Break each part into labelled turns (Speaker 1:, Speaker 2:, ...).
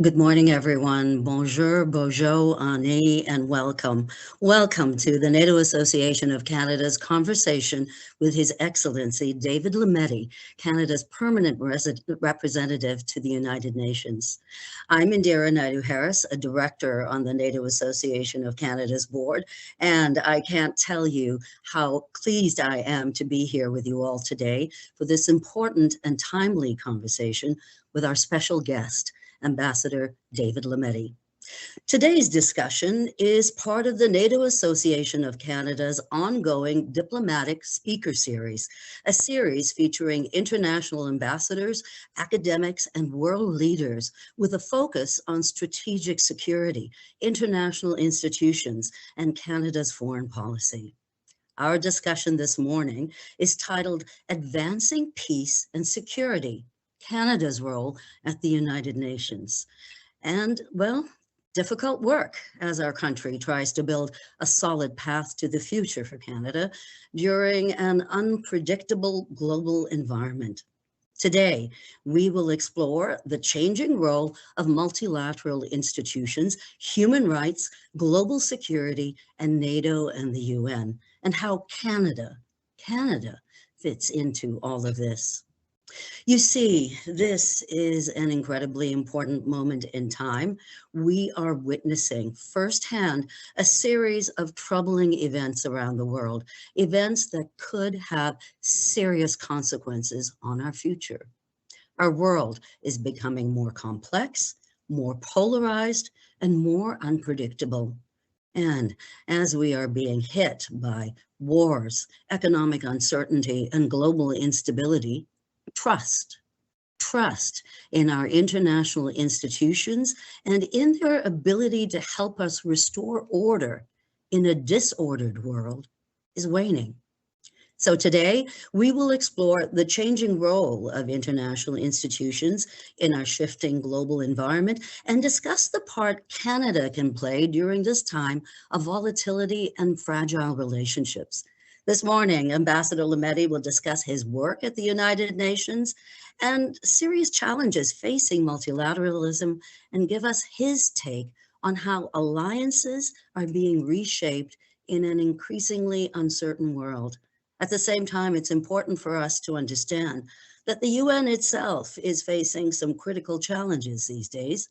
Speaker 1: Good morning, everyone. Bonjour, bonjour, ani, and welcome. Welcome to the NATO Association of Canada's conversation with His Excellency David Lametti, Canada's permanent representative to the United Nations. I'm Indira Naidu-Harris, a director on the NATO Association of Canada's board, and I can't tell you how pleased I am to be here with you all today for this important and timely conversation with our special guest, Ambassador David Lametti. Today's discussion is part of the NATO Association of Canada's ongoing diplomatic speaker series, a series featuring international ambassadors, academics, and world leaders with a focus on strategic security, international institutions, and Canada's foreign policy. Our discussion this morning is titled Advancing Peace and Security, Canada's Role at the United Nations. And, well, difficult work as our country tries to build a solid path to the future for Canada during an unpredictable global environment. Today, we will explore the changing role of multilateral institutions, human rights, global security, and NATO and the UN, and how Canada fits into all of this. You see, this is an incredibly important moment in time. We are witnessing firsthand a series of troubling events around the world, events that could have serious consequences on our future. Our world is becoming more complex, more polarized, and more unpredictable. And as we are being hit by wars, economic uncertainty, and global instability, trust, trust in our international institutions and in their ability to help us restore order in a disordered world is waning. So today, we will explore the changing role of international institutions in our shifting global environment and discuss the part Canada can play during this time of volatility and fragile relationships. This morning, Ambassador Lametti will discuss his work at the United Nations and serious challenges facing multilateralism and give us his take on how alliances are being reshaped in an increasingly uncertain world. At the same time, it's important for us to understand that the UN itself is facing some critical challenges these days: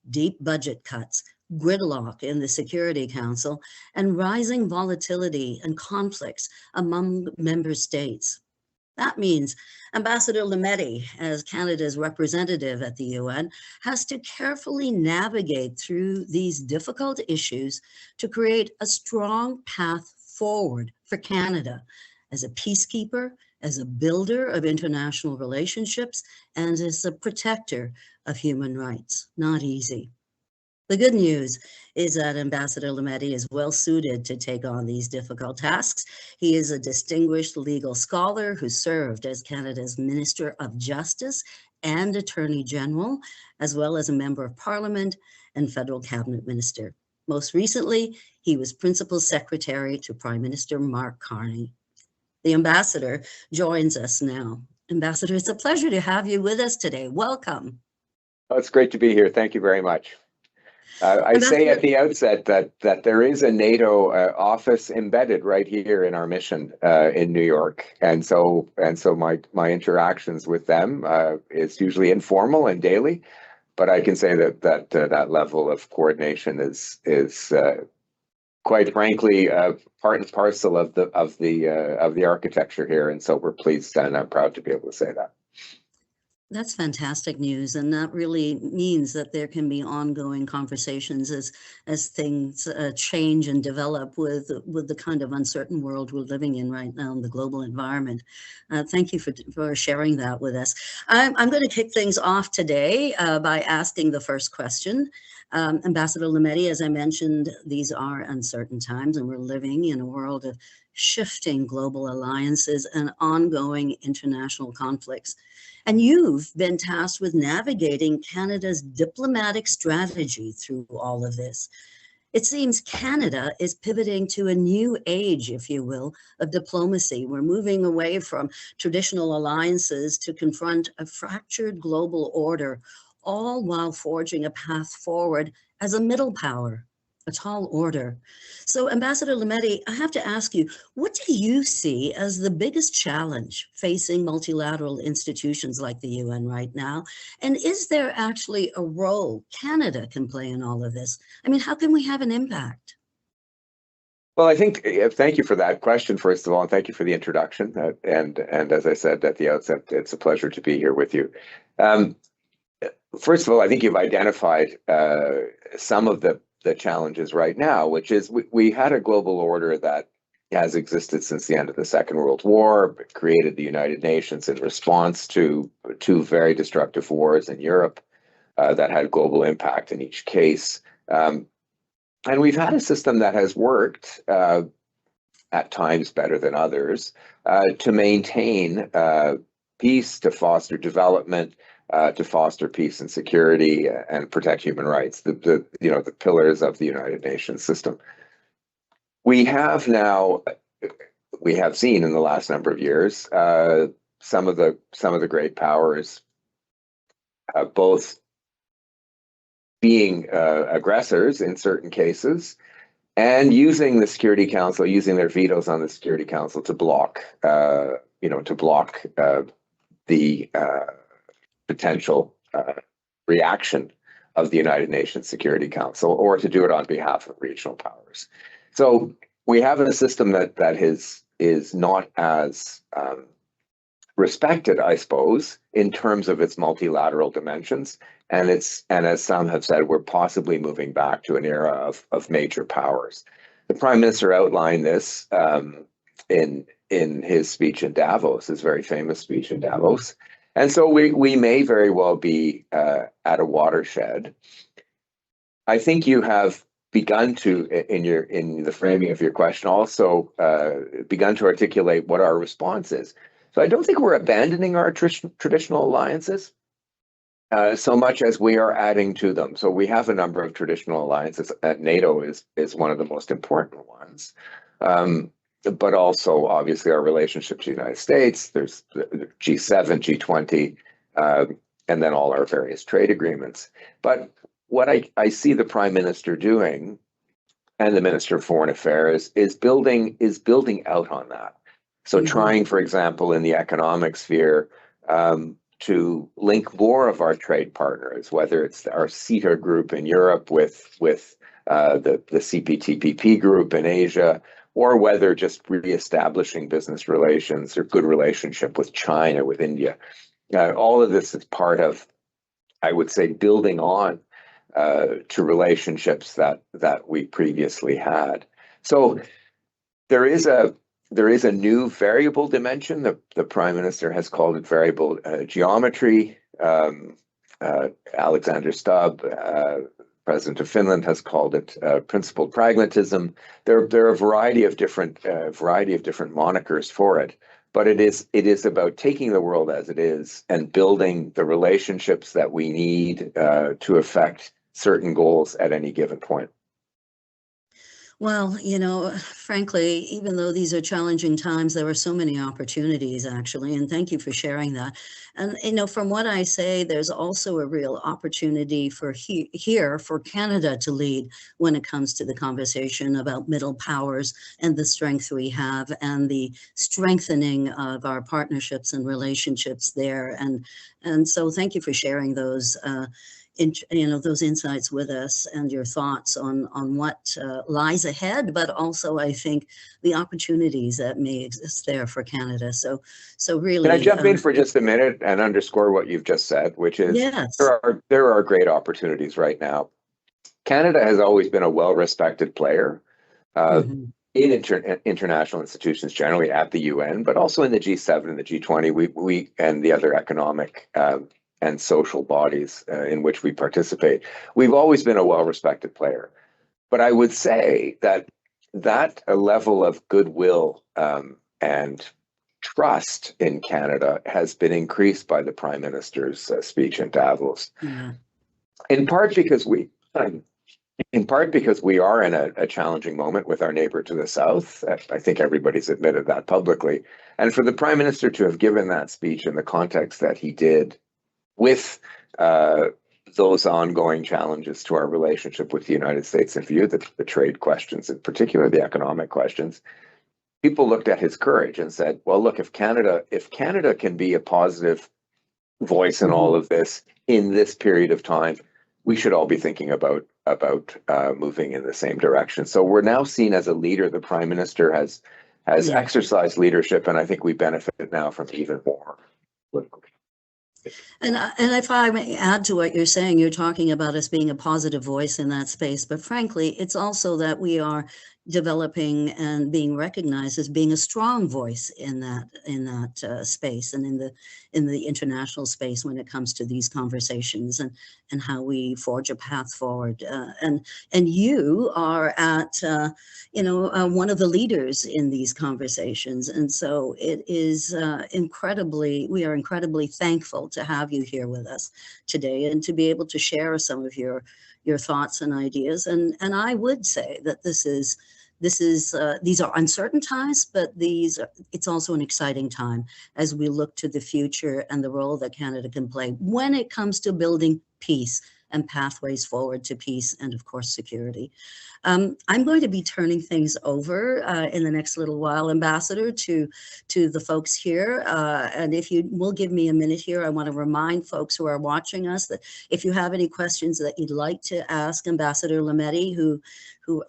Speaker 1: deep budget cuts, gridlock in the Security Council, and rising volatility and conflicts among member states. That means Ambassador Lametti, as Canada's representative at the UN, has to carefully navigate through these difficult issues to create a strong path forward for Canada as a peacekeeper, as a builder of international relationships, and as a protector of human rights. Not easy. The good news is that Ambassador Lametti is well suited to take on these difficult tasks. He is a distinguished legal scholar who served as Canada's Minister of Justice and Attorney General, as well as a member of Parliament and federal cabinet minister. Most recently, he was Principal Secretary to Prime Minister Mark Carney. The ambassador joins us now. Ambassador, it's a pleasure to have you with us today. Welcome.
Speaker 2: Oh, it's great to be here. Thank you very much. I say at the outset that there is a NATO office embedded right here in our mission in New York, and so my interactions with them is usually informal and daily, but I can say that level of coordination is quite frankly part and parcel of the architecture here, and so we're pleased and I'm proud to be able to say that.
Speaker 1: That's fantastic news, and that really means that there can be ongoing conversations as things change and develop with the kind of uncertain world we're living in right now in the global environment. Thank you for sharing that with us. I'm going to kick things off today by asking the first question. Ambassador Lametti, as I mentioned, these are uncertain times, and we're living in a world of shifting global alliances and ongoing international conflicts. And you've been tasked with navigating Canada's diplomatic strategy through all of this. It seems Canada is pivoting to a new age, if you will, of diplomacy. We're moving away from traditional alliances to confront a fractured global order, all while forging a path forward as a middle power, a tall order. So, Ambassador Lametti, I have to ask you, what do you see as the biggest challenge facing multilateral institutions like the UN right now? And is there actually a role Canada can play in all of this? I mean, how can we have an impact?
Speaker 2: Well, I think, thank you for that question, first of all, and thank you for the introduction. And as I said at the outset, it's a pleasure to be here with you. First of all, I think you've identified some of the challenges right now, which is we had a global order that has existed since the end of the Second World War, created the United Nations in response to two very destructive wars in Europe that had global impact in each case. And we've had a system that has worked at times better than others to maintain peace, to foster development, to foster peace and security and protect human rights, the pillars of the United Nations system. We have seen in the last number of years some of the great powers both being aggressors in certain cases and using the Security Council, using their vetoes on the Security Council to block the potential reaction of the United Nations Security Council, or to do it on behalf of regional powers. So we have a system that is not as respected, I suppose, in terms of its multilateral dimensions. And as some have said, we're possibly moving back to an era of major powers. The Prime Minister outlined this in his speech in Davos, his very famous speech in Davos. And so we may very well be at a watershed. I think you have begun to, in the framing of your question, also begun to articulate what our response is. So I don't think we're abandoning our traditional alliances so much as we are adding to them. So we have a number of traditional alliances. NATO is one of the most important ones. But also, obviously, our relationship to the United States, there's the G7, G20, and then all our various trade agreements. But what I see the Prime Minister doing, and the Minister of Foreign Affairs, is building out on that. So trying, for example, in the economic sphere, to link more of our trade partners, whether it's our CETA group in Europe with the CPTPP group in Asia, or whether just reestablishing business relations or good relationship with China, with India. All of this is part of, I would say, building on to relationships that we previously had. So there is a new variable dimension. The Prime Minister has called it variable geometry. Alexander Stubb, President of Finland, has called it principled pragmatism. There are a variety of different monikers for it, but it is about taking the world as it is and building the relationships that we need to affect certain goals at any given point.
Speaker 1: Well, frankly, even though these are challenging times, there are so many opportunities, actually, and thank you for sharing that. And, from what I say, there's also a real opportunity for here for Canada to lead when it comes to the conversation about middle powers and the strength we have and the strengthening of our partnerships and relationships there. And so thank you for sharing those those insights with us and your thoughts on what lies ahead, but also I think the opportunities that may exist there for Canada. So really,
Speaker 2: can I jump in for just a minute and underscore what you've just said, which is
Speaker 1: yes,
Speaker 2: there are great opportunities right now. Canada has always been a well-respected player in international institutions, generally at the UN, but also in the G7 and the G20. We and the other economic and social bodies in which we participate. We've always been a well-respected player. But I would say that a level of goodwill and trust in Canada has been increased by the Prime Minister's speech in Davos.
Speaker 1: Yeah.
Speaker 2: In part because we are in a challenging moment with our neighbor to the south. I think everybody's admitted that publicly. And for the Prime Minister to have given that speech in the context that he did, with those ongoing challenges to our relationship with the United States in view, the trade questions, in particular the economic questions, people looked at his courage and said, well, look, if Canada can be a positive voice in all of this in this period of time, we should all be thinking about moving in the same direction. So we're now seen as a leader. The Prime Minister has exercised leadership, and I think we benefit now from even more.
Speaker 1: And if I may add to what you're saying, you're talking about us being a positive voice in that space, but frankly, it's also that we are developing and being recognized as being a strong voice in that space and in the international space when it comes to these conversations and how we forge a path forward. And you are at one of the leaders in these conversations, and so it is we are incredibly thankful to have you here with us today and to be able to share some of your thoughts and ideas. And I would say that these are uncertain times, but it's also an exciting time as we look to the future and the role that Canada can play when it comes to building peace and pathways forward to peace and, of course, security. I'm going to be turning things over in the next little while, Ambassador, to the folks here. And if you will give me a minute here, I want to remind folks who are watching us that if you have any questions that you'd like to ask Ambassador Lametti, who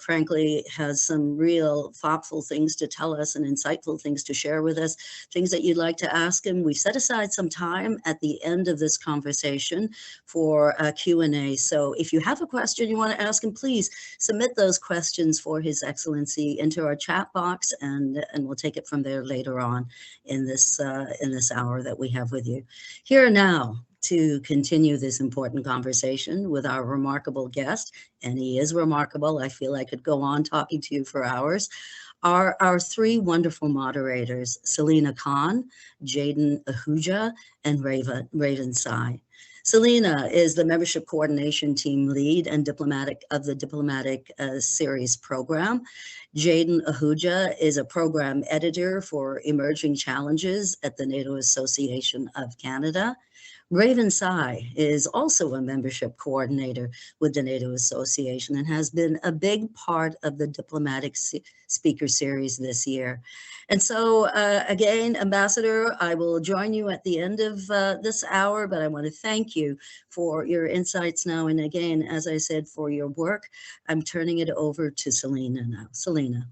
Speaker 1: frankly has some real thoughtful things to tell us and insightful things to share with us, things that you'd like to ask him. We've set aside some time at the end of this conversation for a Q&A. So if you have a question you want to ask him, please submit those questions for His Excellency into our chat box, and we'll take it from there later on in this hour that we have with you. Here now, to continue this important conversation with our remarkable guest, and he is remarkable. I feel I could go on talking to you for hours. Our three wonderful moderators, Selena Khan, Jaden Ahuja, and Raven Sai. Selena is the Membership Coordination Team Lead and Diplomatic Series Program. Jaden Ahuja is a Program Editor for Emerging Challenges at the NATO Association of Canada. Raven Sai is also a membership coordinator with the NATO Association and has been a big part of the diplomatic speaker series this year. And so again, Ambassador, I will join you at the end of this hour, but I want to thank you for your insights now. And again, as I said, for your work. I'm turning it over to Selena now. Selena.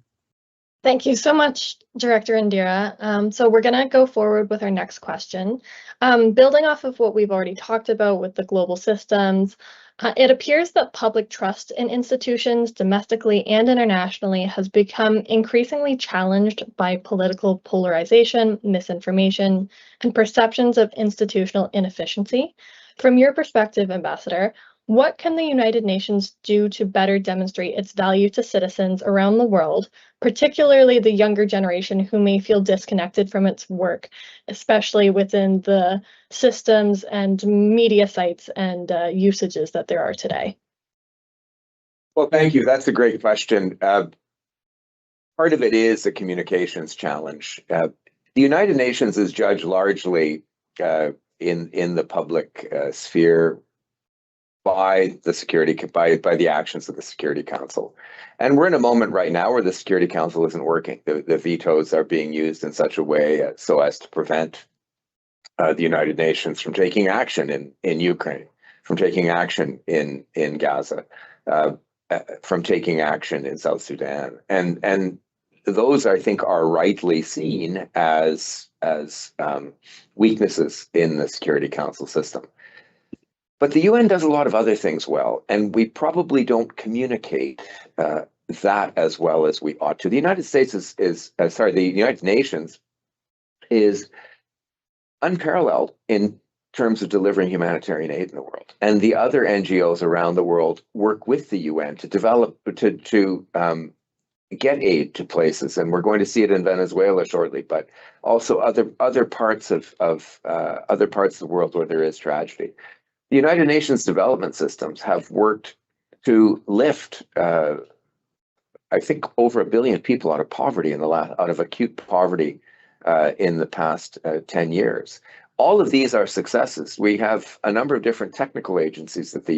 Speaker 3: Thank you so much, Director Indira. So we're going to go forward with our next question. Building off of what we've already talked about with the global systems, it appears that public trust in institutions domestically and internationally has become increasingly challenged by political polarization, misinformation, and perceptions of institutional inefficiency. From your perspective, Ambassador, what can the United Nations do to better demonstrate its value to citizens around the world, particularly the younger generation who may feel disconnected from its work, especially within the systems and media sites and usages that there are today?
Speaker 2: Well, thank you. That's a great question. Part of it is a communications challenge. The United Nations is judged largely in the public sphere by the actions of the Security Council. And we're in a moment right now where the Security Council isn't working. The vetoes are being used in such a way so as to prevent the United Nations from taking action in Ukraine, from taking action in Gaza, from taking action in South Sudan. And those, I think, are rightly seen as weaknesses in the Security Council system. But the UN does a lot of other things well, and we probably don't communicate that as well as we ought to. The United Nations is unparalleled in terms of delivering humanitarian aid in the world, and the other NGOs around the world work with the UN to develop to get aid to places, and we're going to see it in Venezuela shortly, but also other parts of the world where there is tragedy. The United Nations development systems have worked to lift, I think, over 1 billion people out of poverty out of acute poverty in the past 10 years. all of these are successes. We have a number of different technical agencies that the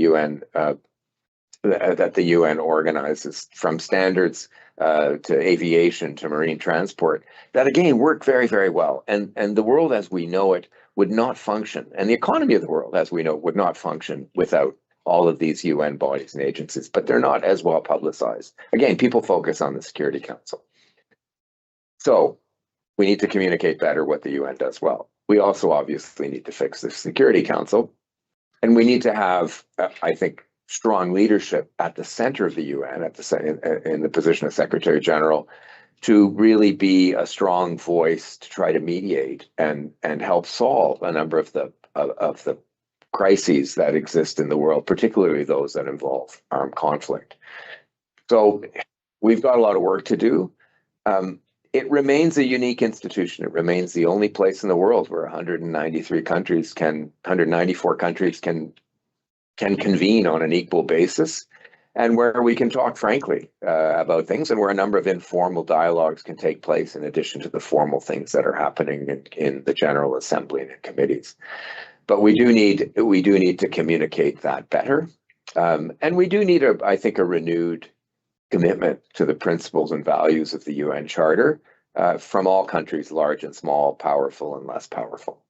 Speaker 2: UN organizes, from standards to aviation to marine transport, that again work very, very well. And the world as we know it would not function, and the economy of the world as we know it would not function without all of these UN bodies and agencies, but they're not as well publicized. Again, people focus on the Security Council. So we need to communicate better what the UN does well. We also obviously need to fix the Security Council, and we need to have, I think, strong leadership at the center of the UN, in the position of Secretary General, to really be a strong voice to try to mediate and help solve a number of the crises that exist in the world, particularly those that involve armed conflict. So we've got a lot of work to do. It remains a unique institution. It remains the only place in the world where 194 countries can convene on an equal basis, and where we can talk frankly about things, and where a number of informal dialogues can take place in addition to the formal things that are happening in the General Assembly and in committees. But we do need to communicate that better, and we do need, I think, a renewed commitment to the principles and values of the UN Charter from all countries, large and small, powerful and less powerful.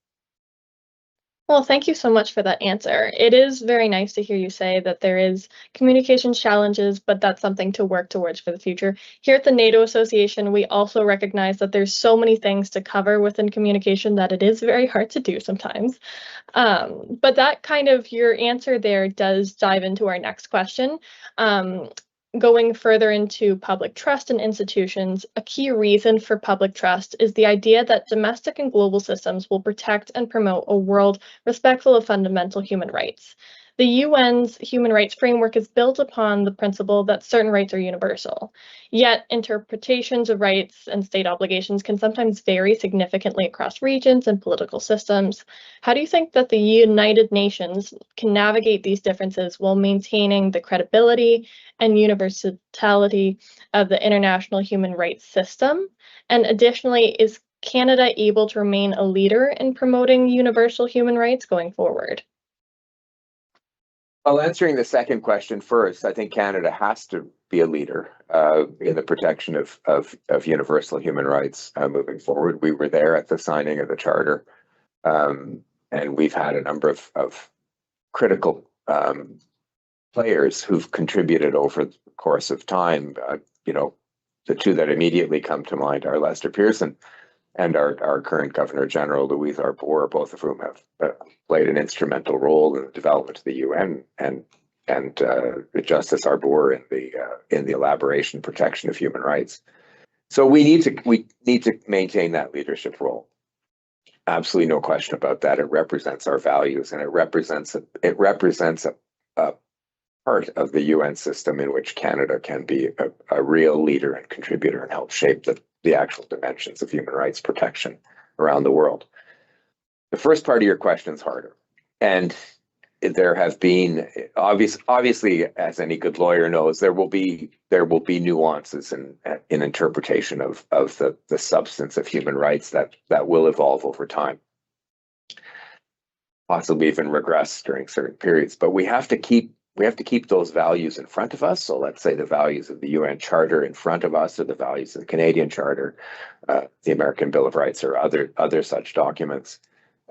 Speaker 3: Well, thank you so much for that answer. It is very nice to hear you say that there is communication challenges, but that's something to work towards for the future. Here at the NATO Association, we also recognize that there's so many things to cover within communication that it is very hard to do sometimes. But that kind of, your answer there does dive into our next question. Going further into public trust in institutions, a key reason for public trust is the idea that domestic and global systems will protect and promote a world respectful of fundamental human rights. The UN's human rights framework is built upon the principle that certain rights are universal. Yet, interpretations of rights and state obligations can sometimes vary significantly across regions and political systems. How do you think that the United Nations can navigate these differences while maintaining the credibility and universality of the international human rights system? And additionally, is Canada able to remain a leader in promoting universal human rights going forward?
Speaker 2: Well, answering the second question first, I think Canada has to be a leader in the protection of universal human rights moving forward. We were there at the signing of the Charter, and we've had a number of critical players who've contributed over the course of time. The two that immediately come to mind are Lester Pearson and our current Governor General, Louise Arbour, both of whom have played an instrumental role in the development of the UN, and Justice Arbour in the elaboration and protection of human rights. So we need to maintain that leadership role. Absolutely no question about that. It represents our values, and it represents a part of the UN system in which Canada can be a real leader and contributor and help shape the actual dimensions of human rights protection around the world. The first part of your question is harder, and there have been obviously, as any good lawyer knows, there will be nuances in interpretation of the substance of human rights that will evolve over time, possibly even regress during certain periods. But we have to keep those values in front of us. So let's say the values of the UN Charter in front of us, or the values of the Canadian Charter, the American Bill of Rights, or other such documents,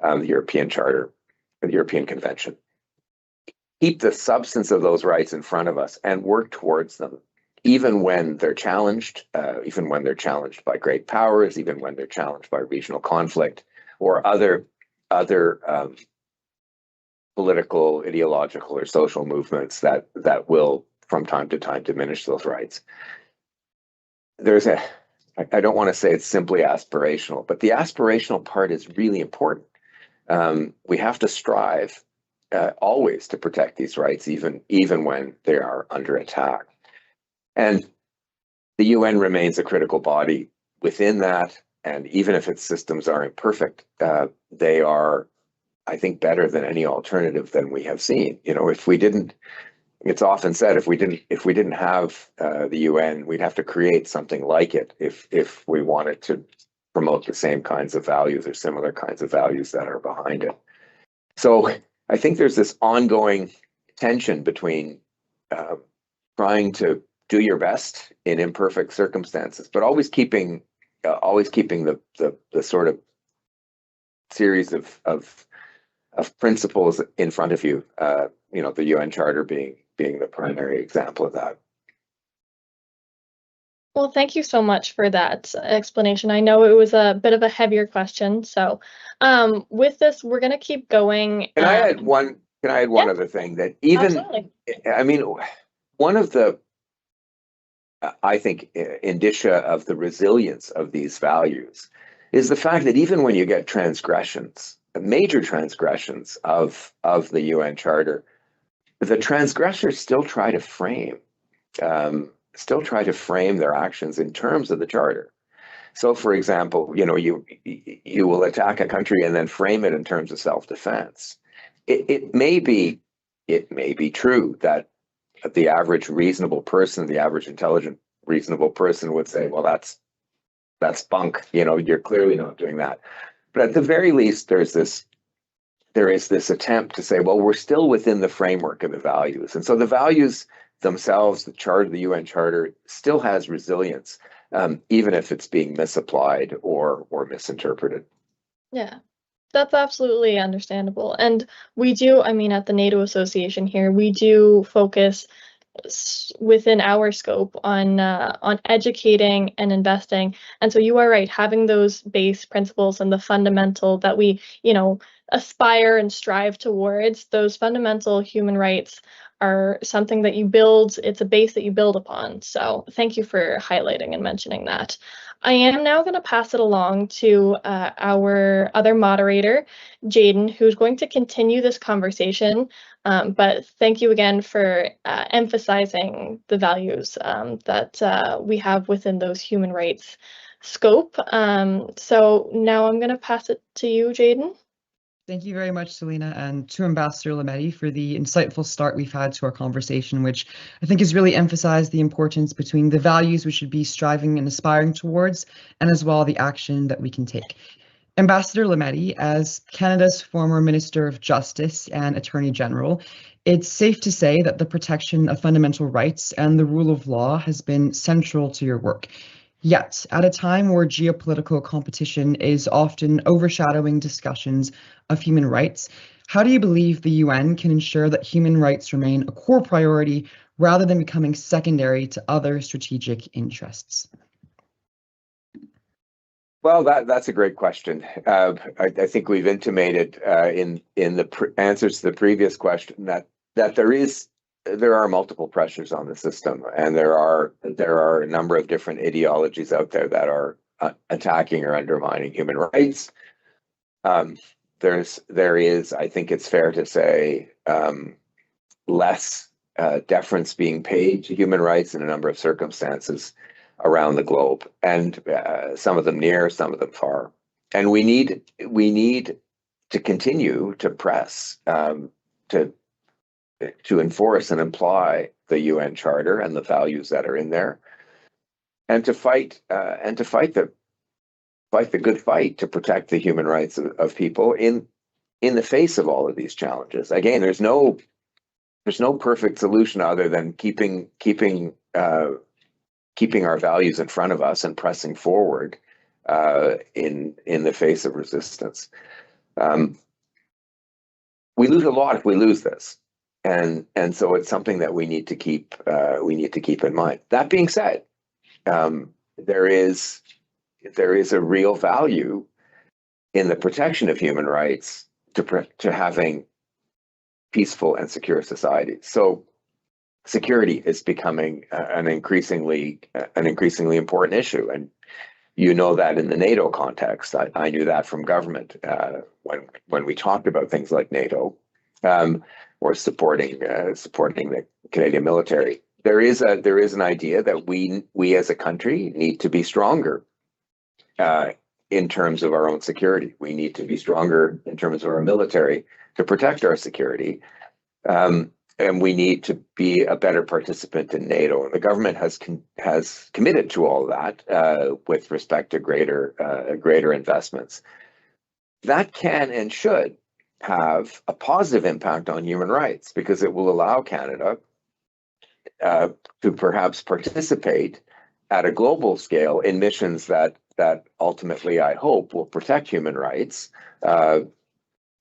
Speaker 2: the European Charter, the European Convention. Keep the substance of those rights in front of us and work towards them, even when they're challenged, even when they're challenged by great powers, even when they're challenged by regional conflict or other political, ideological, or social movements that will, from time to time, diminish those rights. I don't want to say it's simply aspirational, but the aspirational part is really important. We have to strive always to protect these rights, even when they are under attack. And the UN remains a critical body within that, and even if its systems are imperfect, they are, I think, better than any alternative than we have seen. If we didn't, it's often said, if we didn't have the UN, we'd have to create something like it if we wanted to promote the same kinds of values or similar kinds of values that are behind it. So I think there's this ongoing tension between trying to do your best in imperfect circumstances, but always keeping the sort of series of principles in front of you. The UN Charter being the primary example of that.
Speaker 3: Well, thank you so much for that explanation. I know it was a bit of a heavier question, so with this, we're going to keep going.
Speaker 2: Can I add one? Can I add one other thing that even?
Speaker 3: Absolutely.
Speaker 2: I mean, one of the I think indicia of the resilience of these values is the fact that even when you get transgressions, major transgressions of the UN Charter, the transgressors still try to frame their actions in terms of the Charter. So, for example, you will attack a country and then frame it in terms of self-defense. It may be true that the average reasonable person, the average intelligent reasonable person would say, well, that's bunk. You're clearly not doing that. But at the very least, there is this attempt to say, well, we're still within the framework of the values. And so the values themselves, the UN Charter, still has resilience, even if it's being misapplied or misinterpreted.
Speaker 3: Yeah, that's absolutely understandable. And we do, at the NATO Association here, we do focus within our scope on educating and investing. And so you are right, having those base principles and the fundamental that we, aspire and strive towards, those fundamental human rights are something that you build, it's a base that you build upon. So thank you for highlighting and mentioning that. I am now going to pass it along to our other moderator, Jaden, who's going to continue this conversation. But thank you again for emphasizing the values that we have within those human rights scope. So now I'm going to pass it to you, Jaden.
Speaker 4: Thank you very much, Selena, and to Ambassador Lametti for the insightful start we've had to our conversation, which I think has really emphasized the importance between the values we should be striving and aspiring towards, and as well the action that we can take. Ambassador Lametti, as Canada's former Minister of Justice and Attorney General, it's safe to say that the protection of fundamental rights and the rule of law has been central to your work. Yet, at a time where geopolitical competition is often overshadowing discussions of human rights, how do you believe the UN can ensure that human rights remain a core priority rather than becoming secondary to other strategic interests?
Speaker 2: Well, that's a great question. I think we've intimated in the answers to the previous question that there are multiple pressures on the system, and there are a number of different ideologies out there that are attacking or undermining human rights. There is, I think it's fair to say, less deference being paid to human rights in a number of circumstances around the globe, and some of them near, some of them far. And we need to continue to press to enforce and apply the UN Charter and the values that are in there, and to fight the good fight to protect the human rights of people in the face of all of these challenges. Again, there's no perfect solution other than keeping our values in front of us and pressing forward in the face of resistance. We lose a lot if we lose this. And so it's something that we need to keep in mind. That being said, there is a real value in the protection of human rights to having peaceful and secure societies. So security is becoming an increasingly important issue, and you know that in the NATO context. I knew that from government when we talked about things like NATO. Or supporting the Canadian military. There is an idea that we as a country need to be stronger in terms of our own security. We need to be stronger in terms of our military to protect our security. and we need to be a better participant in NATO. And the government has committed to all that with respect to greater investments. That can and should have a positive impact on human rights, because it will allow Canada to perhaps participate at a global scale in missions that ultimately, I hope, will protect human rights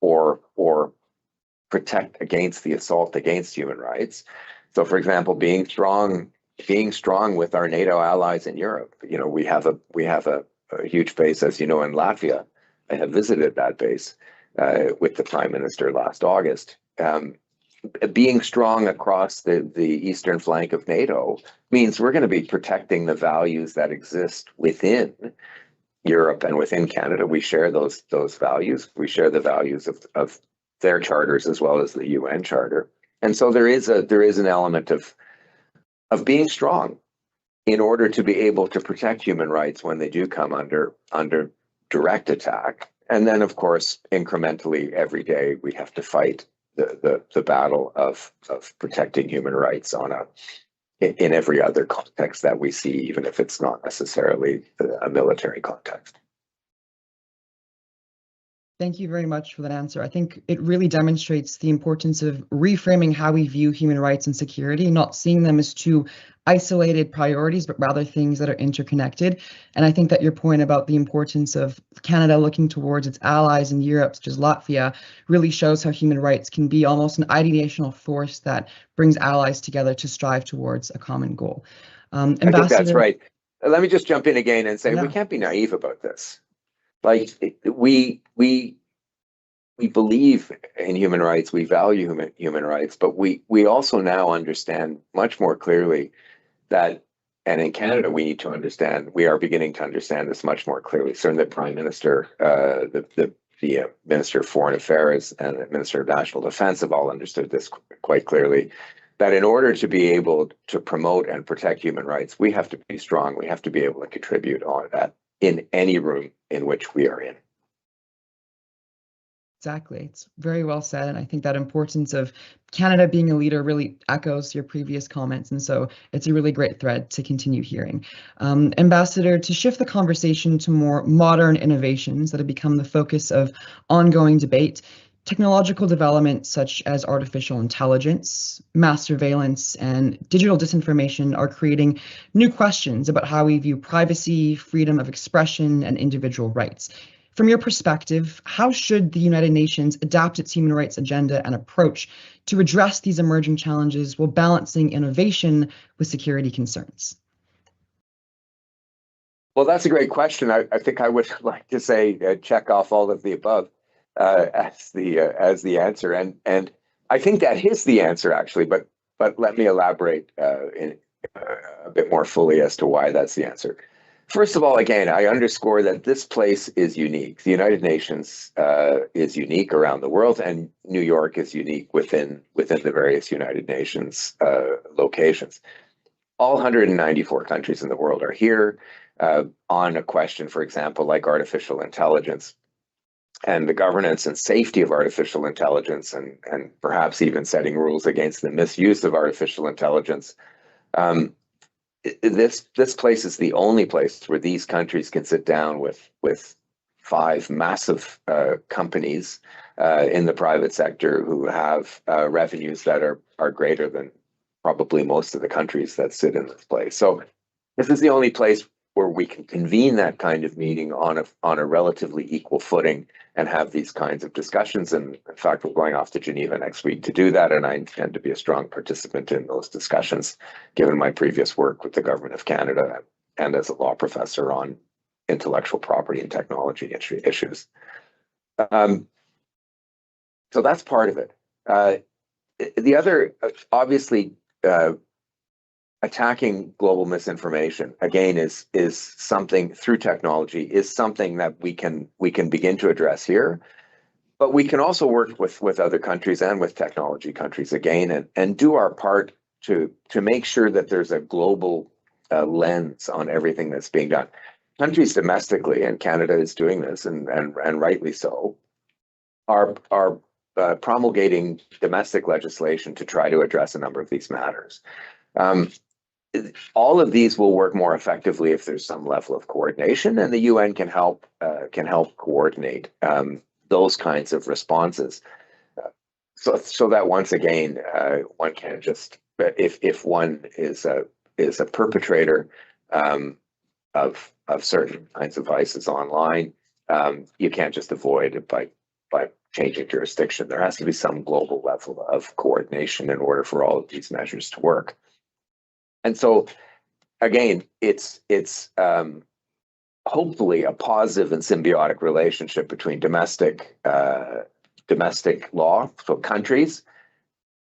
Speaker 2: or protect against the assault against human rights. So, for example, being strong with our NATO allies in Europe. You know, we have a huge base, as you know, in Latvia. I have visited that base with the Prime Minister last August. Being strong across the eastern flank of NATO means we're going to be protecting the values that exist within Europe and within Canada. We share those values. We share the values of their charters as well as the UN Charter. And so there is an element of being strong in order to be able to protect human rights when they do come under direct attack. And then, of course, incrementally every day we have to fight the battle of protecting human rights in every other context that we see, even if it's not necessarily a military context.
Speaker 4: Thank you very much for that answer. I think it really demonstrates the importance of reframing how we view human rights and security, not seeing them as two isolated priorities, but rather things that are interconnected. And I think that your point about the importance of Canada looking towards its allies in Europe, such as Latvia, really shows how human rights can be almost an ideational force that brings allies together to strive towards a common goal.
Speaker 2: I think that's right. Let me just jump in again and say we can't be naive about this. Like we believe in human rights, we value human rights, but we also now understand much more clearly that, and in Canada we are beginning to understand this much more clearly. Certainly the Prime Minister, the Minister of Foreign Affairs and the Minister of National Defense have all understood this quite clearly, that in order to be able to promote and protect human rights, we have to be strong. We have to be able to contribute on that in any room in which we are in.
Speaker 4: Exactly. It's very well said. And I think that importance of Canada being a leader really echoes your previous comments. And so it's a really great thread to continue hearing. Ambassador, to shift the conversation to more modern innovations that have become the focus of ongoing debate, technological developments such as artificial intelligence, mass surveillance, and digital disinformation are creating new questions about how we view privacy, freedom of expression, and individual rights. From your perspective, how should the United Nations adapt its human rights agenda and approach to address these emerging challenges while balancing innovation with security concerns?
Speaker 2: Well, that's a great question. I think I would like to say check off all of the above as the answer, and I think that is the answer actually. But let me elaborate a bit more fully as to why that's the answer. First of all, again, I underscore that this place is unique. The United Nations is unique around the world, and New York is unique within the various United Nations locations. All 194 countries in the world are here on a question, for example, like artificial intelligence and the governance and safety of artificial intelligence, and perhaps even setting rules against the misuse of artificial intelligence. This place is the only place where these countries can sit down with five massive companies in the private sector who have revenues that are greater than probably most of the countries that sit in this place. So this is the only place where we can convene that kind of meeting on a relatively equal footing and have these kinds of discussions. And in fact, we're going off to Geneva next week to do that, and I intend to be a strong participant in those discussions, given my previous work with the Government of Canada and as a law professor on intellectual property and technology issues. So that's part of it. The other, obviously, attacking global misinformation again is something through technology is something that we can begin to address here, but we can also work with other countries and with technology countries again and do our part to make sure that there's a global lens on everything that's being done. Countries domestically, and Canada is doing this, and rightly so, are promulgating domestic legislation to try to address a number of these matters. All of these will work more effectively if there's some level of coordination, and the UN can help coordinate those kinds of responses. So that once again, one can't just, if one is a perpetrator of certain kinds of vices online, you can't just avoid it by changing jurisdiction. There has to be some global level of coordination in order for all of these measures to work. And so, again, it's hopefully a positive and symbiotic relationship between domestic law, so countries,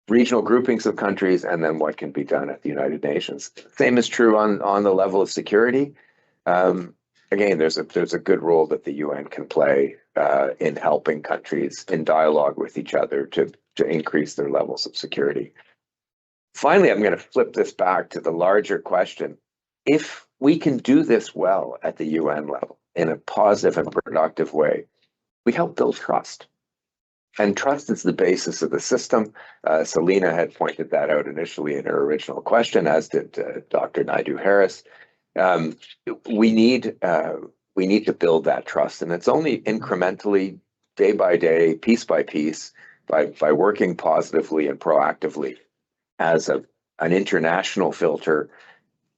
Speaker 2: regional groupings of countries, and then what can be done at the United Nations. Same is true on the level of security. Again, there's a good role that the UN can play in helping countries in dialogue with each other to increase their levels of security. Finally, I'm going to flip this back to the larger question. If we can do this well at the UN level in a positive and productive way, we help build trust. And trust is the basis of the system. Selena had pointed that out initially in her original question, as did Dr. Naidu-Harris. We need to build that trust, and it's only incrementally, day by day, piece by piece, by working positively and proactively as an international filter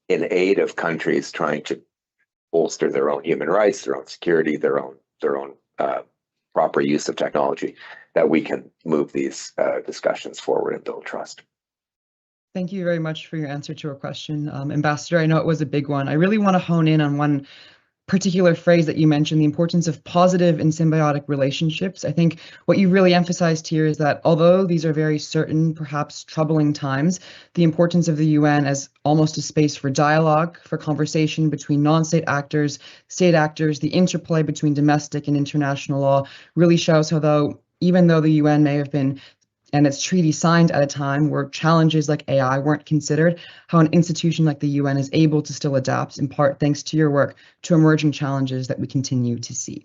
Speaker 2: in aid of countries trying to bolster their own human rights, their own security, their own proper use of technology, that we can move these discussions forward and build trust.
Speaker 4: Thank you very much for your answer to our question, Ambassador. I know it was a big one. I really want to hone in on one particular phrase that you mentioned, the importance of positive and symbiotic relationships. I think what you really emphasized here is that although these are very certain, perhaps troubling times, the importance of the UN as almost a space for dialogue, for conversation between non-state actors, state actors, the interplay between domestic and international law really shows how even though the UN may have been and its treaty signed at a time where challenges like AI weren't considered, how an institution like the UN is able to still adapt, in part thanks to your work, to emerging challenges that we continue to see.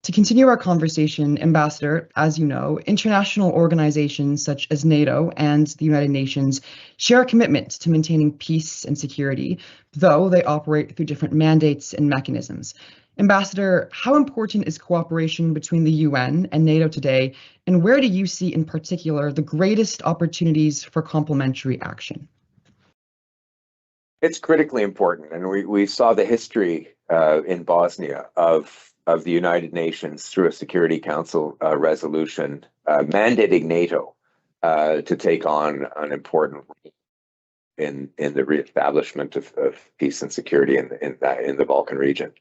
Speaker 4: To continue our conversation, Ambassador, as you know, international organizations such as NATO and the United Nations share a commitment to maintaining peace and security, though they operate through different mandates and mechanisms. Ambassador, how important is cooperation between the UN and NATO today, and where do you see in particular the greatest opportunities for complementary action?
Speaker 2: It's critically important, and we saw the history in Bosnia of the United Nations through a Security Council resolution mandating NATO to take on an important role in the reestablishment of peace and security in the Balkan region.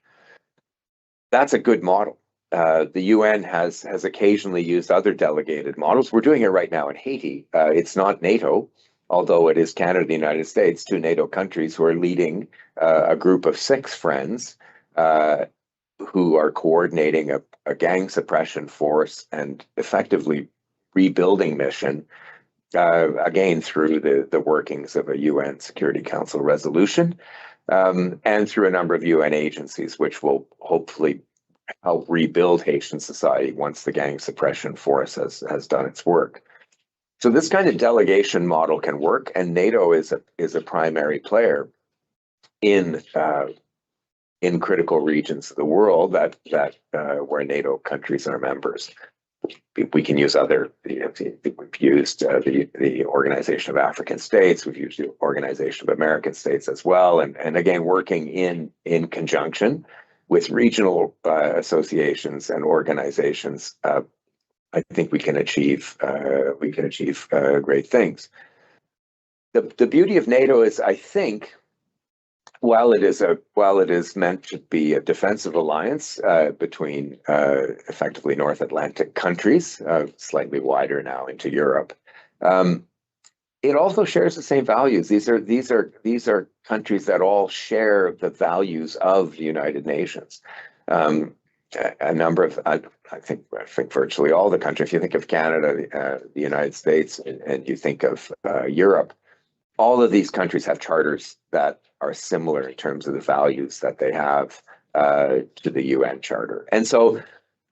Speaker 2: That's a good model. The UN has occasionally used other delegated models. We're doing it right now in Haiti. It's not NATO, although it is Canada, the United States, two NATO countries who are leading a group of 6 friends who are coordinating a gang suppression force and effectively rebuilding mission, again, through the workings of a UN Security Council resolution, and through a number of UN agencies, which will hopefully help rebuild Haitian society once the gang suppression force has done its work. So this kind of delegation model can work, and NATO is a primary player in critical regions of the world that where NATO countries are members. We can use other. We've used the Organization of African States. We've used the Organization of American States as well, and again, working in conjunction with regional associations and organizations. I think we can achieve great things. The beauty of NATO is, I think, while it is meant to be a defensive alliance between effectively North Atlantic countries, slightly wider now into Europe, it also shares the same values. These are countries that all share the values of the United Nations. A number of, I think virtually all the countries. If you think of Canada, the United States, and you think of Europe, all of these countries have charters that are similar in terms of the values that they have to the UN Charter. And so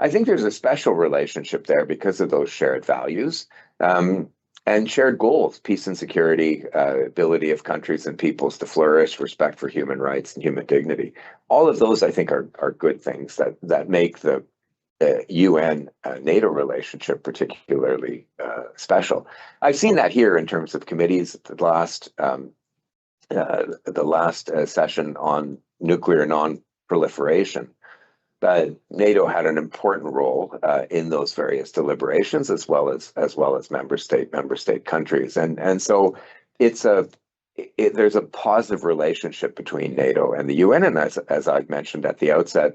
Speaker 2: I think there's a special relationship there because of those shared values and shared goals: peace and security, ability of countries and peoples to flourish, respect for human rights and human dignity. All of those, I think, are good things that make the UN NATO relationship particularly special. I've seen that here in terms of committees. The last session on nuclear non-proliferation, NATO had an important role in those various deliberations, as well as member state countries, and so there's a positive relationship between NATO and the UN, and as I've mentioned at the outset,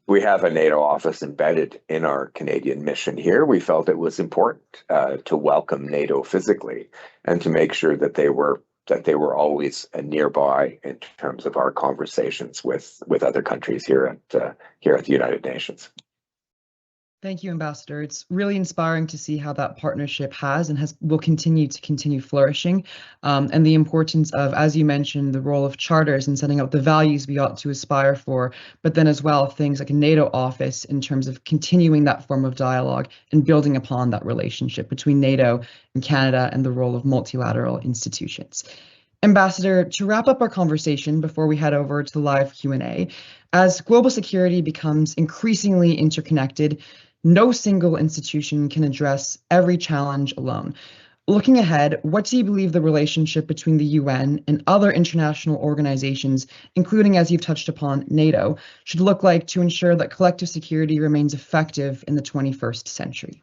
Speaker 2: we have a NATO office embedded in our Canadian mission here. We felt it was important to welcome NATO physically and to make sure that they were always nearby in terms of our conversations with other countries here at the United Nations.
Speaker 4: Thank you, Ambassador. It's really inspiring to see how that partnership has and will continue flourishing, and the importance of, as you mentioned, the role of charters in setting out the values we ought to aspire for, but then as well things like a NATO office in terms of continuing that form of dialogue and building upon that relationship between NATO and Canada and the role of multilateral institutions. Ambassador, to wrap up our conversation before we head over to the live Q&A, as global security becomes increasingly interconnected, no single institution can address every challenge alone. Looking ahead, what do you believe the relationship between the UN and other international organizations, including, as you've touched upon, NATO, should look like to ensure that collective security remains effective in the 21st century?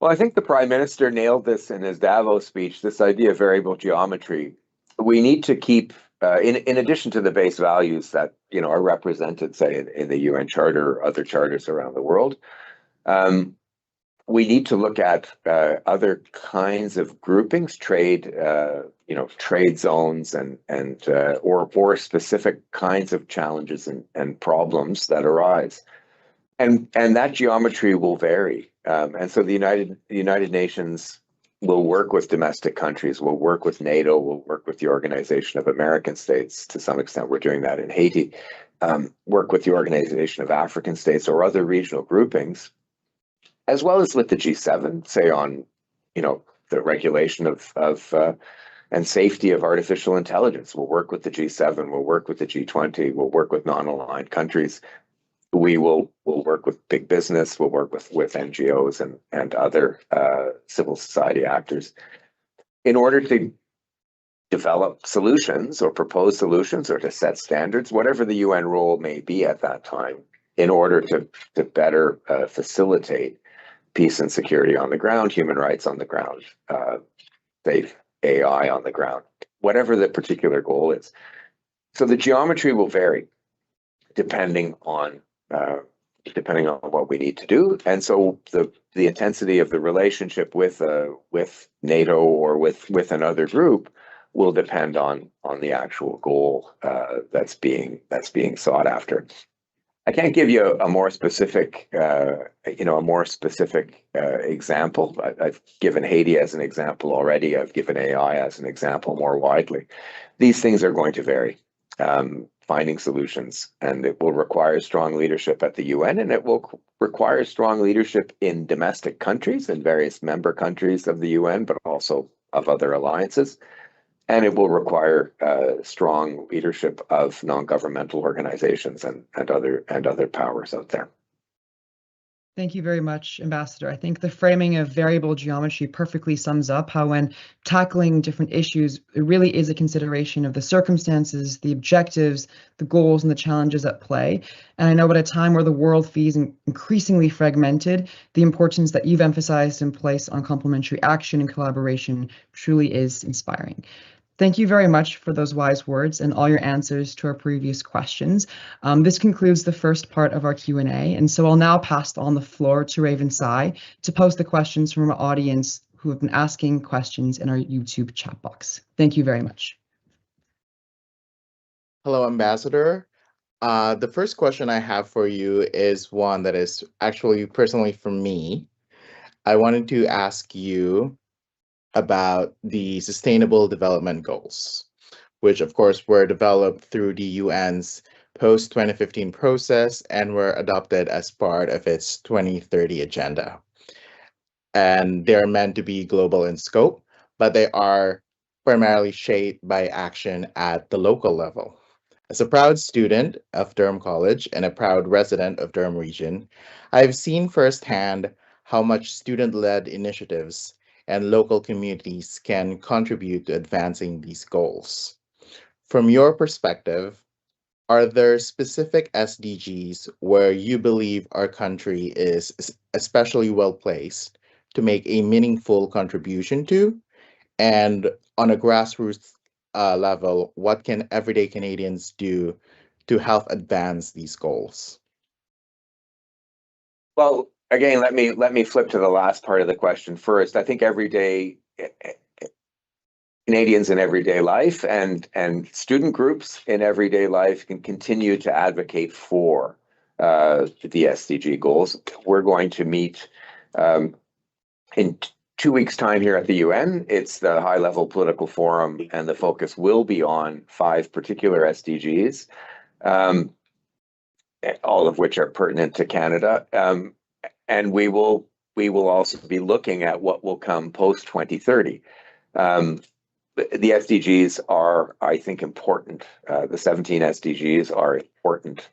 Speaker 2: Well, I think the Prime Minister nailed this in his Davos speech, this idea of variable geometry. We need to keep, in addition to the base values that are represented, say, in the UN Charter or other charters around the world, we need to look at other kinds of groupings, trade zones, or specific kinds of challenges and problems that arise, and that geometry will vary. And so the United Nations will work with domestic countries, will work with NATO, will work with the Organization of American States. To some extent, we're doing that in Haiti. Work with the Organization of African States or other regional groupings, as well as with the G7, say on, the regulation of and safety of artificial intelligence. We'll work with the G7. We'll work with the G20. We'll work with non-aligned countries. We'll work with big business. We'll work with NGOs and other civil society actors in order to develop solutions or propose solutions or to set standards, whatever the UN role may be at that time, in order to better facilitate peace and security on the ground, human rights on the ground, safe AI on the ground, whatever the particular goal is. So the geometry will vary depending on what we need to do, and so the intensity of the relationship with NATO or with another group will depend on the actual goal that's being sought after. I can't give you a more specific example. I've given Haiti as an example already. I've given AI as an example more widely. These things are going to vary. Finding solutions, and it will require strong leadership at the UN, and it will require strong leadership in domestic countries and various member countries of the UN, but also of other alliances, and it will require strong leadership of non-governmental organizations and other powers out there.
Speaker 4: Thank you very much, Ambassador. I think the framing of variable geometry perfectly sums up how, when tackling different issues, it really is a consideration of the circumstances, the objectives, the goals, and the challenges at play. And I know at a time where the world feels increasingly fragmented, the importance that you've emphasized in place on complementary action and collaboration truly is inspiring. Thank you very much for those wise words and all your answers to our previous questions. This concludes the first part of our Q&A, and so I'll now pass on the floor to Raven Tsai to pose the questions from our audience who have been asking questions in our YouTube chat box. Thank you very much.
Speaker 5: Hello, Ambassador. The first question I have for you is one that is actually personally for me. I wanted to ask you about the Sustainable Development Goals, which of course were developed through the UN's post-2015 process and were adopted as part of its 2030 agenda. And they're meant to be global in scope, but they are primarily shaped by action at the local level. As a proud student of Durham College and a proud resident of Durham Region, I've seen firsthand how much student-led initiatives and local communities can contribute to advancing these goals. From your perspective, are there specific SDGs where you believe our country is especially well placed to make a meaningful contribution to? And on a grassroots level, what can everyday Canadians do to help advance these goals?
Speaker 2: Well, again, let me flip to the last part of the question first. I think everyday Canadians in everyday life and student groups in everyday life can continue to advocate for the SDG goals. We're going to meet in 2 weeks' time here at the UN. It's the high-level political forum, and the focus will be on 5 particular SDGs, all of which are pertinent to Canada. And we will also be looking at what will come post 2030. The SDGs are, I think, important. The 17 SDGs are important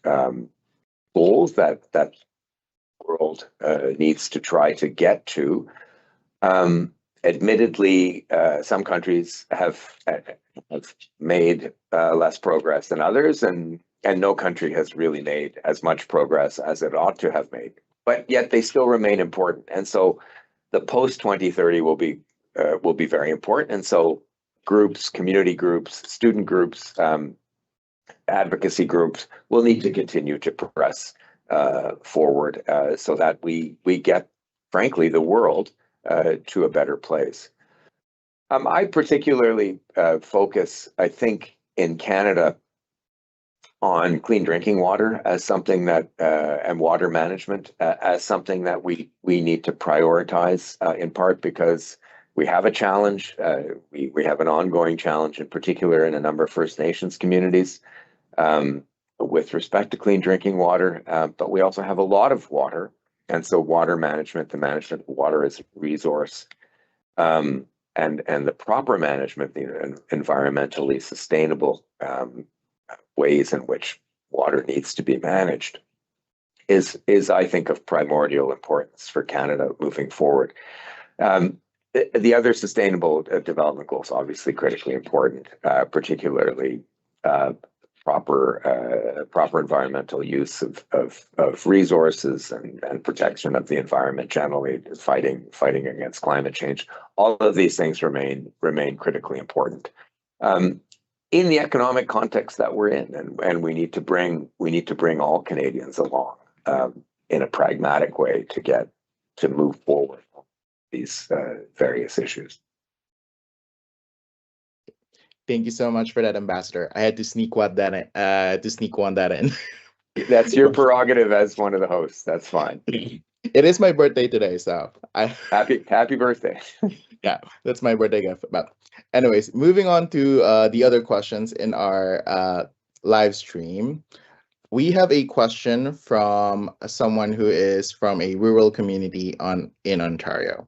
Speaker 2: goals that the world needs to try to get to. Admittedly, some countries have made less progress than others, and no country has really made as much progress as it ought to have made. But yet they still remain important, and so the post 2030 will be very important. And so groups, community groups, student groups, advocacy groups will need to continue to press forward so that we get, frankly, the world to a better place. I particularly focus, I think, in Canada on clean drinking water as something that, and water management as something that we need to prioritize, in part because we have a challenge. We have an ongoing challenge, in particular in a number of First Nations communities, with respect to clean drinking water, but we also have a lot of water. And so water management, the management of water as a resource, and the proper management, the environmentally sustainable ways in which water needs to be managed is I think, of primordial importance for Canada moving forward. The other sustainable development goals, obviously critically important, particularly proper environmental use of resources and protection of the environment generally, fighting against climate change. All of these things remain critically important in the economic context that we're in, and we need to bring all Canadians along in a pragmatic way to move forward on these various issues.
Speaker 5: Thank you so much for that, Ambassador. I had to sneak one that in.
Speaker 2: That's your prerogative as one of the hosts. That's fine.
Speaker 5: It is my birthday today, so
Speaker 2: happy birthday.
Speaker 5: Yeah, that's my birthday gift. But anyways, moving on to the other questions in our live stream. We have a question from someone who is from a rural community in Ontario.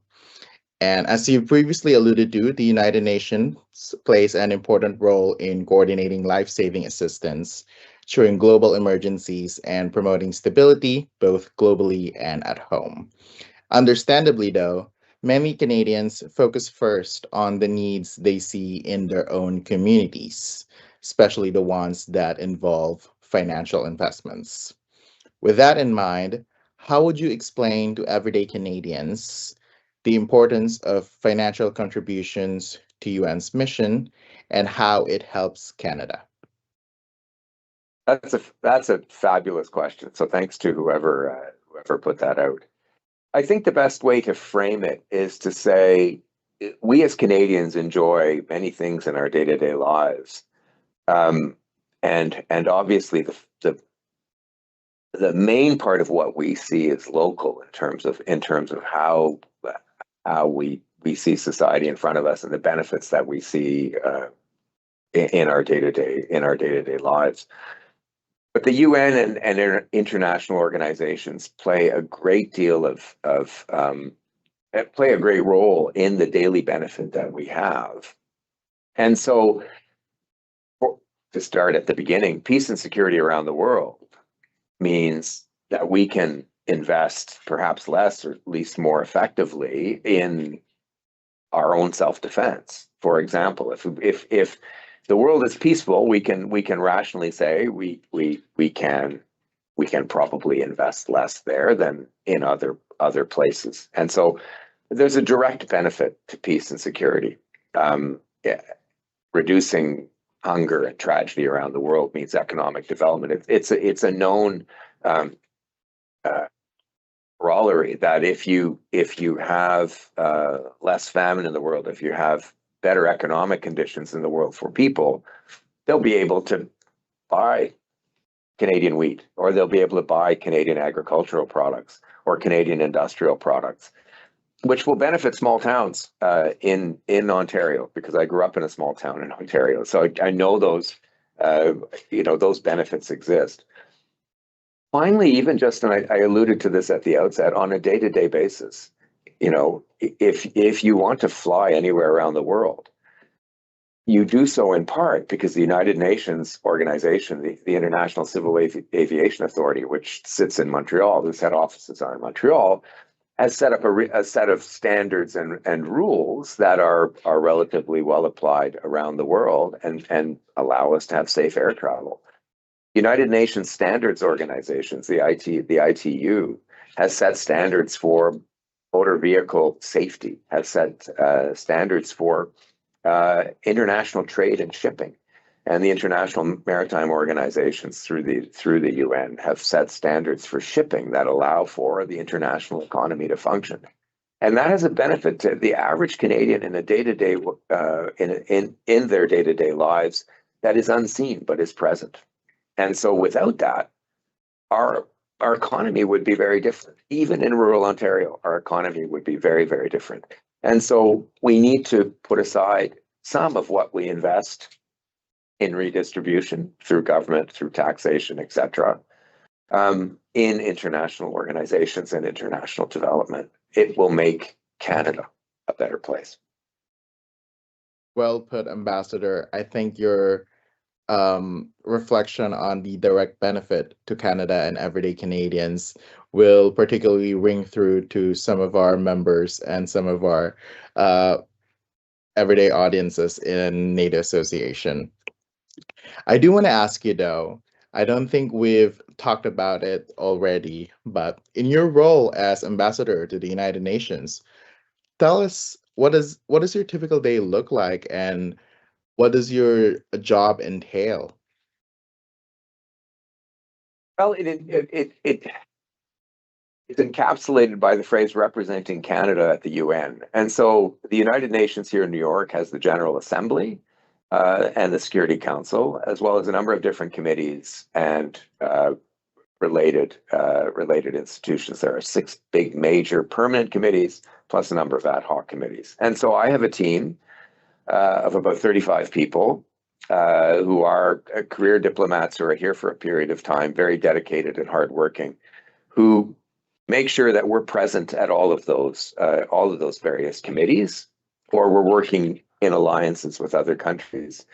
Speaker 5: And as you previously alluded to, the United Nations plays an important role in coordinating life-saving assistance during global emergencies and promoting stability, both globally and at home. Understandably, though, many Canadians focus first on the needs they see in their own communities, especially the ones that involve financial investments. With that in mind, how would you explain to everyday Canadians the importance of financial contributions to UN's mission and how it helps Canada?
Speaker 2: That's a fabulous question. So thanks to whoever put that out. I think the best way to frame it is to say we as Canadians enjoy many things in our day-to-day lives, and obviously the main part of what we see is local in terms of how we see society in front of us and the benefits that we see in our day-to-day lives. But the UN and international organizations play a great deal play a great role in the daily benefit that we have. And so, to start at the beginning, peace and security around the world means that we can invest perhaps less or at least more effectively in our own self-defense. For example, if the world is peaceful, we can rationally say we can probably invest less there than in other places. And so there's a direct benefit to peace and security. Reducing hunger and tragedy around the world means economic development. It's a known corollary that if you have less famine in the world, if you have better economic conditions in the world for people, they'll be able to buy Canadian wheat, or they'll be able to buy Canadian agricultural products or Canadian industrial products, which will benefit small towns in Ontario, because I grew up in a small town in Ontario. So I know those benefits exist. Finally, even just, and I alluded to this at the outset, on a day-to-day basis, if you want to fly anywhere around the world, you do so in part because the United Nations organization, the International Civil Aviation Authority, which sits in Montreal, whose head offices are in Montreal, has set up a set of standards and rules that are relatively well applied around the world and allow us to have safe air travel. United Nations Standards Organizations, the ITU, has set standards for motor vehicle safety, has set standards for international trade and shipping, and the international maritime organizations through the UN have set standards for shipping that allow for the international economy to function. And that has a benefit to the average Canadian in a day-to-day in their day-to-day lives that is unseen but is present. And so without that, our economy would be very different. Even in rural Ontario, our economy would be very, very different. And so we need to put aside some of what we invest in redistribution through government, through taxation, et cetera, in international organizations and international development. It will make Canada a better place.
Speaker 5: Well put, Ambassador. I think your reflection on the direct benefit to Canada and everyday Canadians will particularly ring through to some of our members and some of our everyday audiences in NATO Association. I do want to ask you, though, I don't think we've talked about it already, but in your role as ambassador to the United Nations, tell us what does your typical day look like, and what does your job entail?
Speaker 2: Well, it's encapsulated by the phrase representing Canada at the UN. And so the United Nations here in New York has the General Assembly and the Security Council, as well as a number of different committees and related institutions. There are 6 big major permanent committees, plus a number of ad hoc committees. And so I have a team of about 35 people who are career diplomats who are here for a period of time, very dedicated and hardworking, who make sure that we're present at all of those various committees, or we're working in alliances with other countries.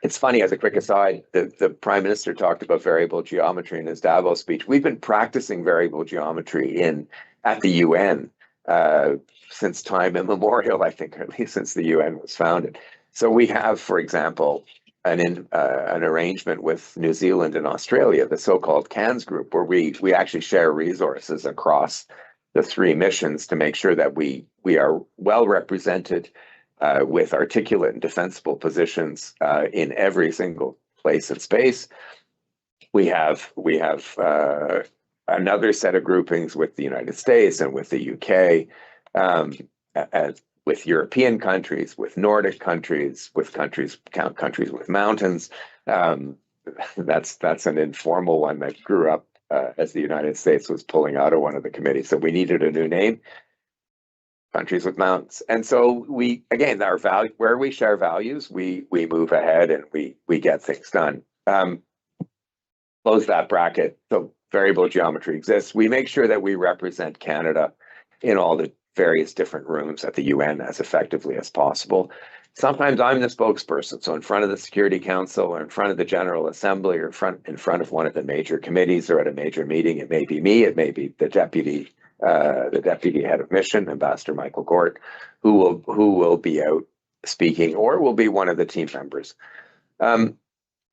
Speaker 2: It's funny, as a quick aside, the Prime Minister talked about variable geometry in his Davos speech. We've been practicing variable geometry at the UN since time immemorial, I think, or at least since the UN was founded. So we have, for example, an arrangement with New Zealand and Australia, the so-called CANS group, where we actually share resources across the 3 missions to make sure that we are well represented with articulate and defensible positions in every single place and space. We have another set of groupings with the United States and with the UK, with European countries, with Nordic countries, with countries with mountains. That's an informal one that grew up as the United States was pulling out of one of the committees. So we needed a new name. Countries with mountains. And so we, again, our value, where we share values, we move ahead and we get things done. close that bracket. So variable geometry exists. We make sure that we represent Canada in all the various different rooms at the UN as effectively as possible. Sometimes I'm the spokesperson, so in front of the Security Council or in front of the General Assembly or in front of one of the major committees or at a major meeting. It may be me, it may be the deputy head of mission, Ambassador Michael Gort, who will be out speaking, or will be one of the team members.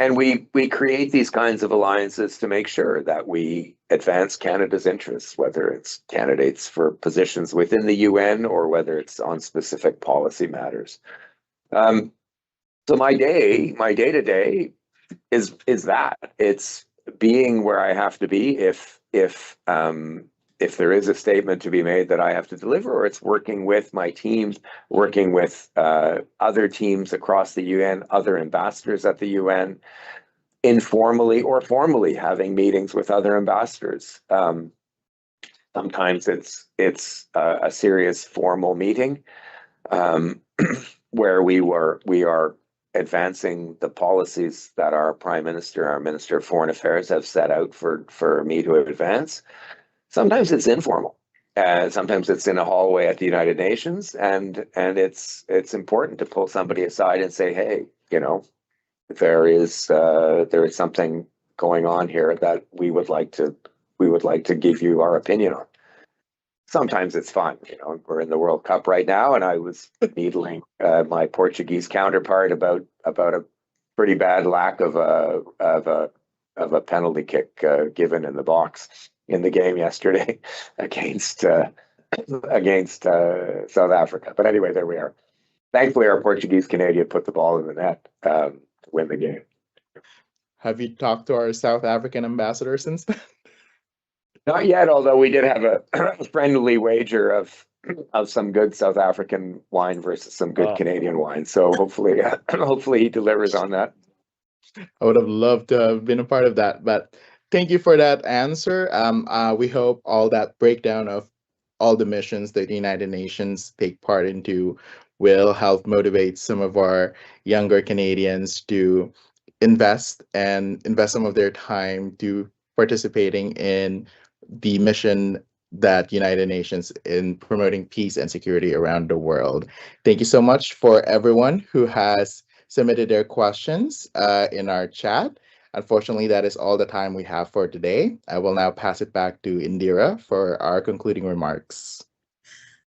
Speaker 2: And we create these kinds of alliances to make sure that we advance Canada's interests, whether it's candidates for positions within the UN or whether it's on specific policy matters. So my day-to-day is that. It's being where I have to be if there is a statement to be made that I have to deliver, or it's working with my team, working with other teams across the UN, other ambassadors at the UN, informally or formally having meetings with other ambassadors. Sometimes it's a serious formal meeting where we are advancing the policies that our Prime Minister, our Minister of Foreign Affairs have set out for me to advance. Sometimes it's informal. Sometimes it's in a hallway at the United Nations, and it's important to pull somebody aside and say, hey, there is something going on here that we would like to give you our opinion on. Sometimes it's fun. We're in the World Cup right now, and I was needling my Portuguese counterpart about a pretty bad lack of a penalty kick given in the box in the game yesterday against South Africa. But anyway, there we are. Thankfully, our Portuguese Canadian put the ball in the net to win the game.
Speaker 5: Have you talked to our South African ambassador since then?
Speaker 2: Not yet, although we did have a friendly wager of some good South African wine versus some good Canadian wine. So hopefully he delivers on that.
Speaker 5: I would have loved to have been a part of that, but thank you for that answer. We hope all that breakdown of all the missions that the United Nations take part into will help motivate some of our younger Canadians to invest some of their time to participating in the mission that United Nations in promoting peace and security around the world. Thank you so much for everyone who has submitted their questions in our chat. Unfortunately, that is all the time we have for today. I will now pass it back to Indira for our concluding remarks.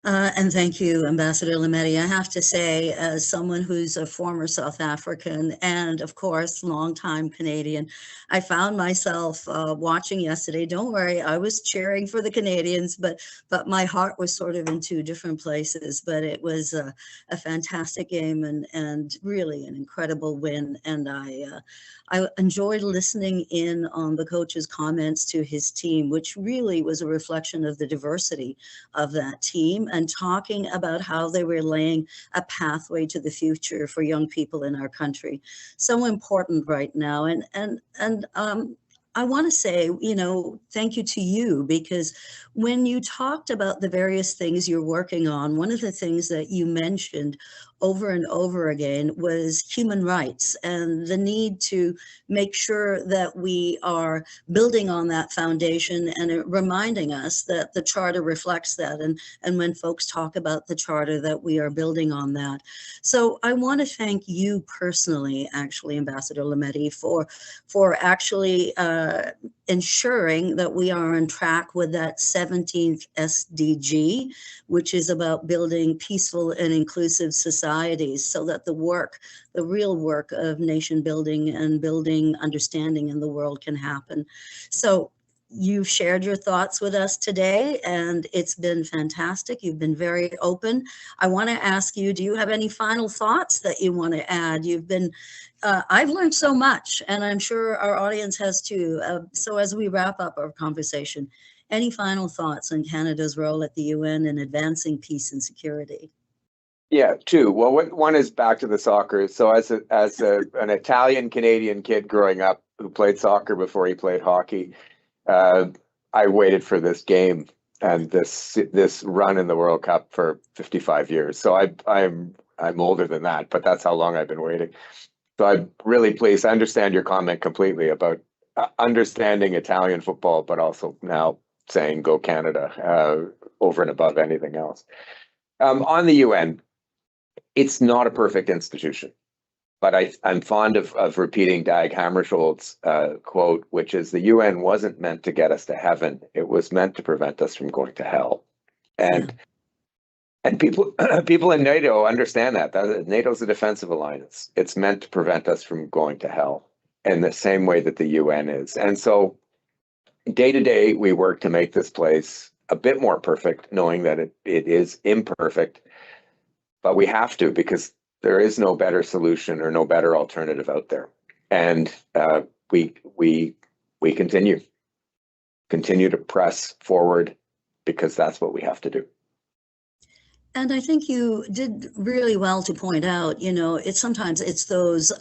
Speaker 1: And thank you, Ambassador Lametti. I have to say, as someone who's a former South African and, of course, longtime Canadian, I found myself watching yesterday. Don't worry, I was cheering for the Canadians, but my heart was sort of in two different places. But it was a fantastic game and really an incredible win. And I enjoyed listening in on the coach's comments to his team, which really was a reflection of the diversity of that team and talking about how they were laying a pathway to the future for young people in our country. So important right now. And I want to say, thank you to you, because when you talked about the various things you're working on, one of the things that you mentioned over and over again was human rights and the need to make sure that we are building on that foundation and reminding us that the Charter reflects that. And when folks talk about the Charter, that we are building on that. So I want to thank you personally, actually, Ambassador Lametti, for actually ensuring that we are on track with that 17th SDG, which is about building peaceful and inclusive societies so that the real work of nation building and building understanding in the world can happen. So you've shared your thoughts with us today, and it's been fantastic. You've been very open. I want to ask you, do you have any final thoughts that you want to add? I've learned so much, and I'm sure our audience has too. So as we wrap up our conversation, any final thoughts on Canada's role at the UN in advancing peace and security?
Speaker 2: Yeah, two. Well, one is back to the soccer. So as an Italian Canadian kid growing up who played soccer before he played hockey, I waited for this game and this run in the World Cup for 55 years. So I'm older than that, but that's how long I've been waiting. So I'm really pleased. I understand your comment completely about understanding Italian football, but also now saying "Go Canada" over and above anything else. On the UN, it's not a perfect institution, but I'm fond of repeating Dag Hammarskjöld's quote, which is the UN wasn't meant to get us to heaven; it was meant to prevent us from going to hell. And people in NATO understand that. NATO's a defensive alliance. It's meant to prevent us from going to hell in the same way that the UN is. And so day to day, we work to make this place a bit more perfect, knowing that it is imperfect, but we have to, because there is no better solution or no better alternative out there. And we continue to press forward, because that's what we have to do.
Speaker 1: And I think you did really well to point out, sometimes it's those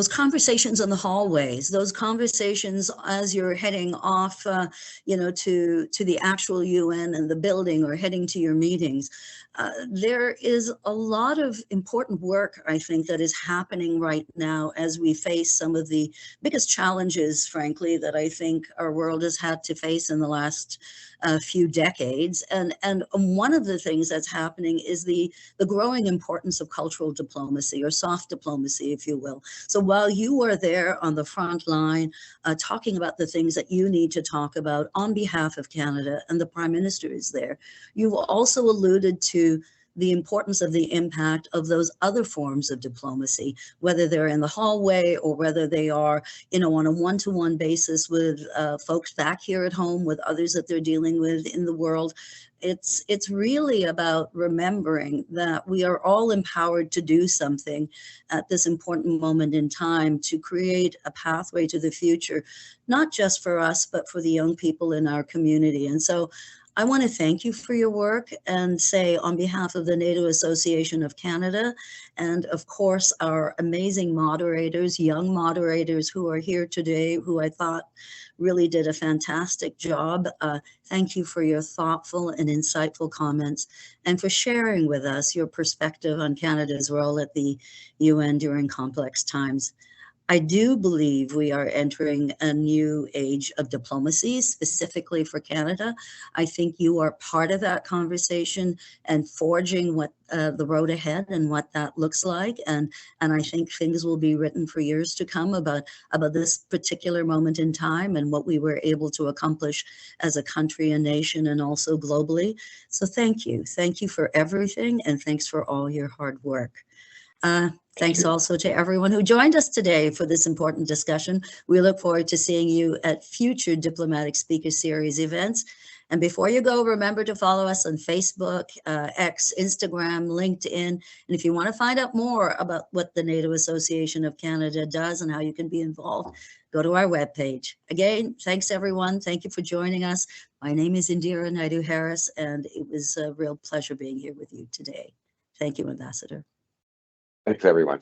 Speaker 1: conversations in the hallways, those conversations as you're heading off, to the actual UN and the building, or heading to your meetings. There is a lot of important work, I think, that is happening right now as we face some of the biggest challenges, frankly, that I think our world has had to face in the last few decades. And one of the things that's happening is the growing importance of cultural diplomacy, or soft diplomacy, if you will. So while you are there on the front line, talking about the things that you need to talk about on behalf of Canada, and the Prime Minister is there, you've also alluded to the importance of the impact of those other forms of diplomacy, whether they're in the hallway or whether they are, on a one-to-one basis with folks back here at home, with others that they're dealing with in the world. It's really about remembering that we are all empowered to do something at this important moment in time, to create a pathway to the future, not just for us, but for the young people in our community. And so I want to thank you for your work, and say, on behalf of the NATO Association of Canada, and of course our amazing moderators, young moderators who are here today, who I thought really did a fantastic job. Thank you for your thoughtful and insightful comments, and for sharing with us your perspective on Canada's role at the UN during complex times. I do believe we are entering a new age of diplomacy, specifically for Canada. I think you are part of that conversation, and forging what the road ahead and what that looks like. And I think things will be written for years to come about this particular moment in time, and what we were able to accomplish as a country and nation, and also globally. So thank you. Thank you for everything, and thanks for all your hard work. Thanks also to everyone who joined us today for this important discussion. We look forward to seeing you at future Diplomatic Speaker Series events. And before you go, remember to follow us on Facebook, X, Instagram, LinkedIn. And if you want to find out more about what the NATO Association of Canada does and how you can be involved, go to our webpage. Again, thanks everyone. Thank you for joining us. My name is Indira Naidu-Harris, and it was a real pleasure being here with you today. Thank you, Ambassador.
Speaker 2: Thanks, everyone.